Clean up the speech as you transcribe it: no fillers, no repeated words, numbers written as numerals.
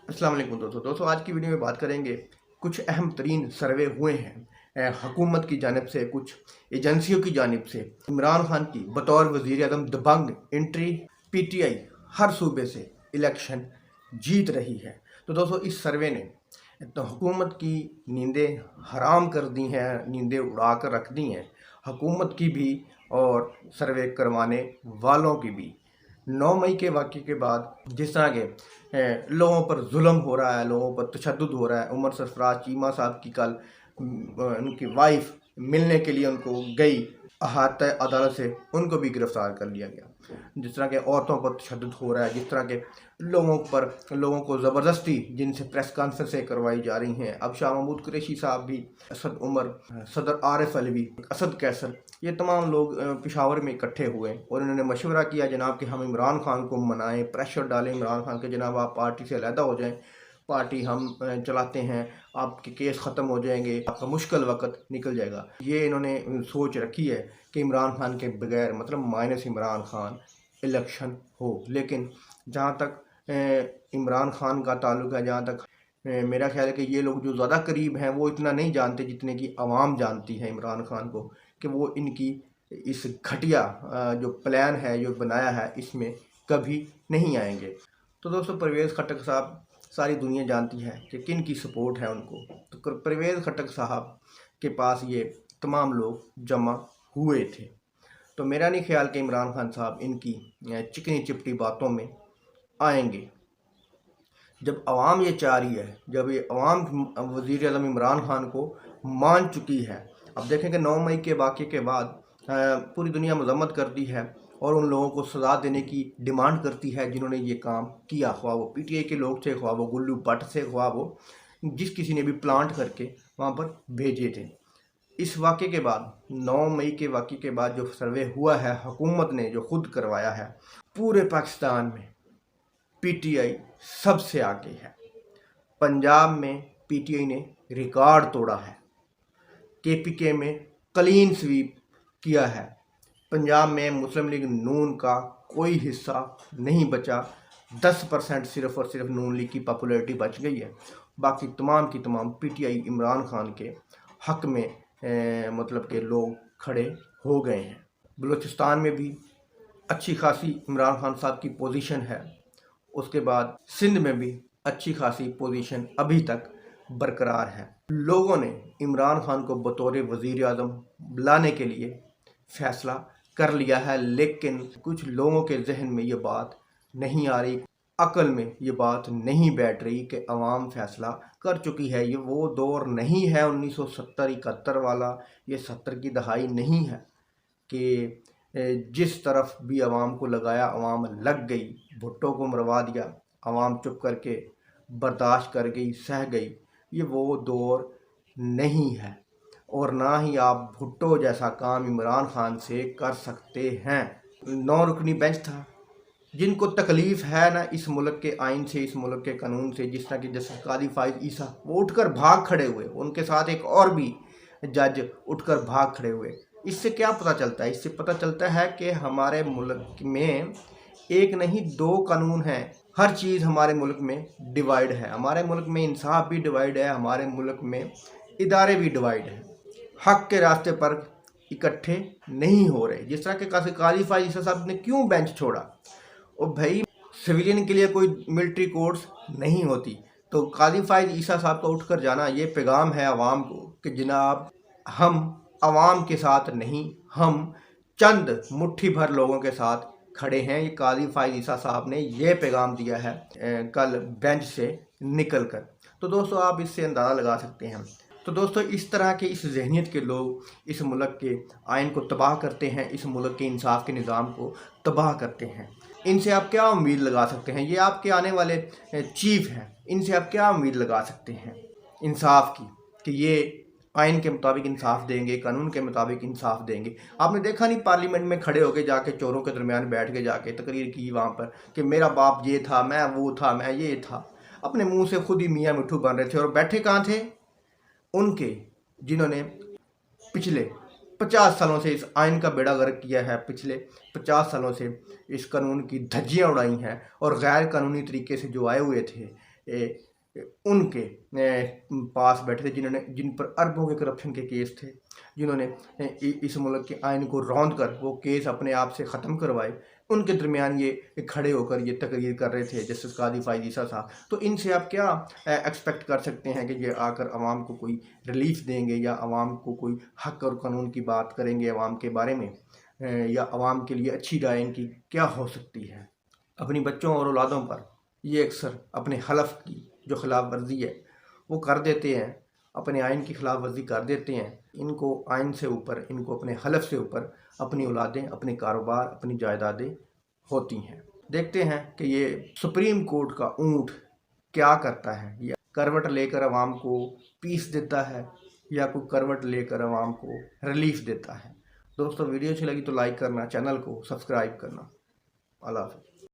अस्सलाम वालेकुम दोस्तों आज की वीडियो में बात करेंगे। कुछ अहम तरीन सर्वे हुए हैं हुकूमत की जानिब से, कुछ एजेंसियों की जानिब से। इमरान खान की बतौर वज़ीर आज़म दबंग एंट्री, पीटीआई हर सूबे से इलेक्शन जीत रही है। तो दोस्तों इस सर्वे ने तो हुकूमत की नींदें हराम कर दी हैं, नींदें उड़ा कर रख दी हैं, हुकूमत की भी और सर्वे करवाने वालों की भी। 9 मई के वाक़े के बाद जिस तरह के लोगों पर जुल्म हो रहा है, लोगों पर तशद्दुद हो रहा है। उमर सरफराज चीमा साहब की कल उनकी वाइफ मिलने के लिए उनको गई अहाता अदालत से, उनको भी गिरफ़्तार कर लिया गया। जिस तरह के औरतों पर तशद्दुद हो रहा है, जिस तरह के लोगों को ज़बरदस्ती जिनसे प्रेस कॉन्फ्रेंसें करवाई जा रही हैं। अब शाह महमूद कुरैशी साहब भी, असद उमर, सदर आरिफ अलवी, असद कैसर, ये तमाम लोग पेशावर में इकट्ठे हुए और इन्होंने मशवरा किया जनाब कि हम इमरान खान को मनाएं, प्रेशर डालें इमरान खान के, जनाब आप पार्टी से अलहदा हो जाएं, पार्टी हम चलाते हैं, आपके केस ख़त्म हो जाएंगे, आपका मुश्किल वक्त निकल जाएगा। ये इन्होंने सोच रखी है कि इमरान खान के बगैर, मतलब माइनस इमरान खान, इलेक्शन हो। लेकिन जहाँ तक इमरान खान का ताल्लुक़ है, जहाँ तक मेरा ख्याल है कि ये लोग जो ज़्यादा करीब हैं वो इतना नहीं जानते जितने की आवाम जानती है इमरान खान को, कि वो इनकी इस घटिया जो प्लान है, जो बनाया है, इसमें कभी नहीं आएंगे। तो दोस्तों परवेज़ खट्टक साहब, सारी दुनिया जानती है कि किन की सपोर्ट है उनको। तो परवेज़ खट्टक साहब के पास ये तमाम लोग जमा हुए थे। तो मेरा नहीं ख्याल कि इमरान खान साहब इनकी चिकनी चिपटी बातों में आएंगे। जब आवाम ये चाह रही है, जब ये आवाम वज़ीर आज़म इमरान खान को मान चुकी है। अब देखें कि 9 मई के वाक़े के बाद पूरी दुनिया मज़म्मत करती है और उन लोगों को सज़ा देने की डिमांड करती है जिन्होंने ये काम किया, ख्वाह वो पीटीआई के लोग थे, ख्वाह वो गुल्लू भट्ट से, ख्वाह वो जिस किसी ने भी प्लांट करके वहाँ पर भेजे थे। इस वाक़े के बाद, 9 मई के वाक़े के बाद जो सर्वे हुआ है, हुकूमत ने जो खुद करवाया है, पूरे पाकिस्तान में पीटीआई सबसे आगे है। पंजाब में पीटीआई ने रिकॉर्ड तोड़ा है, केपीके में क्लीन स्वीप किया है। पंजाब में मुस्लिम लीग नून का कोई हिस्सा नहीं बचा, 10% सिर्फ़ और सिर्फ नून लीग की पॉपुलैरिटी बच गई है। बाकी तमाम की तमाम पीटीआई इमरान खान के हक़ में मतलब के लोग खड़े हो गए हैं। बलूचिस्तान में भी अच्छी खासी इमरान खान साहब की पोजीशन है। उसके बाद सिंध में भी अच्छी खासी पोजीशन अभी तक बरकरार है। लोगों ने इमरान खान को बतौर वज़ीर आज़म बुलाने के लिए फ़ैसला कर लिया है, लेकिन कुछ लोगों के जहन में ये बात नहीं आ रही, अकल में ये बात नहीं बैठ रही कि अवाम फ़ैसला कर चुकी है। ये वो दौर नहीं है 1970-71 वाला, ये 70 की दहाई नहीं है कि जिस तरफ भी आवाम को लगाया आवाम लग गई, भुट्टो को मरवा दिया, आवाम चुप करके बर्दाश्त कर गई, सह गई। ये वो दौर नहीं है और ना ही आप भुट्टो जैसा काम इमरान खान से कर सकते हैं। 9 रुकनी बेंच था, जिनको तकलीफ़ है ना इस मुल्क के आइन से, इस मुल्क के कानून से, जिस तरह की जस्टिस कादी फाइज ईसा वो उठकर भाग खड़े हुए, उनके साथ एक और भी जज उठकर भाग खड़े हुए। इससे क्या पता चलता है? इससे पता चलता है कि हमारे मुल्क में एक नहीं 2 कानून हैं। हर चीज़ हमारे मुल्क में डिवाइड है, हमारे मुल्क में इंसाफ भी डिवाइड है, हमारे मुल्क में इदारे भी डिवाइड हैं। हक़ के रास्ते पर इकट्ठे नहीं हो रहे। जिस तरह के कादी फाइज ईसा साहब ने क्यों बेंच छोड़ा? और भाई सिविलियन के लिए कोई मिलिट्री कोर्स नहीं होती, तो कादी फाइज ईसा साहब का उठकर जाना ये पैगाम है आवाम को कि जनाब हम आवाम के साथ नहीं, हम चंद मुट्ठी भर लोगों के साथ खड़े हैं। ये कादी फाइज ईसा साहब ने ये पैगाम दिया है कल बेंच से निकल कर। तो दोस्तों आप इससे अंदाज़ा लगा सकते हैं। तो दोस्तों इस तरह के इस जहनीत के लोग इस मुल्क के आइन को तबाह करते हैं, इस मुल्क के इंसाफ के निज़ाम को तबाह करते हैं। इनसे आप क्या उम्मीद लगा सकते हैं? ये आपके आने वाले चीफ हैं, इनसे आप क्या उम्मीद लगा सकते हैं इंसाफ की, कि ये आइन के मुताबिक इंसाफ देंगे, कानून के मुताबिक इंसाफ देंगे? आपने देखा नहीं पार्लियामेंट में खड़े होके जाके चोरों के दरमियान बैठ के जाके तकरीर की वहाँ पर कि मेरा बाप ये था, मैं वो था, मैं ये था। अपने मुंह से खुद ही मियाँ मिट्ठू बन रहे थे। और बैठे कहाँ थे? उनके जिन्होंने पिछले 50 सालों से इस आइन का बेड़ा गर्क किया है, पिछले 50 सालों से इस कानून की धज्जियाँ उड़ाई हैं और गैर कानूनी तरीके से जो आए हुए थे उनके पास बैठे थे जिन पर अरबों के करप्शन के केस थे, जिन्होंने इस मुल्क के आइन को रौंद कर वो केस अपने आप से ख़त्म करवाए, उनके दरमियान ये खड़े होकर ये तकरीर कर रहे थे जस्टिस कादी फाइज ईसा साहब। तो इनसे आप क्या एक्सपेक्ट कर सकते हैं कि ये आकर आवाम को कोई रिलीफ देंगे या आवाम को कोई हक़ और कानून की बात करेंगे आवाम के बारे में, या आवाम के लिए अच्छी राय इनकी क्या हो सकती है। अपनी बच्चों और औलादों पर ये अक्सर अपने हलफ की जो खिलाफ वर्जी है वो कर देते हैं, अपने आइन की खिलाफ वर्जी कर देते हैं। इनको आइन से ऊपर, इनको अपने हलफ से ऊपर अपनी औलादें, अपने कारोबार, अपनी जायदादें होती हैं। देखते हैं कि ये सुप्रीम कोर्ट का ऊँट क्या करता है, या करवट लेकर आवाम को पीस देता है या कोई करवट लेकर आवाम को रिलीफ देता है। दोस्तों, वीडियो अच्छी लगी तो लाइक करना, चैनल को सब्सक्राइब करना। अल्लाह हाफ़िज़।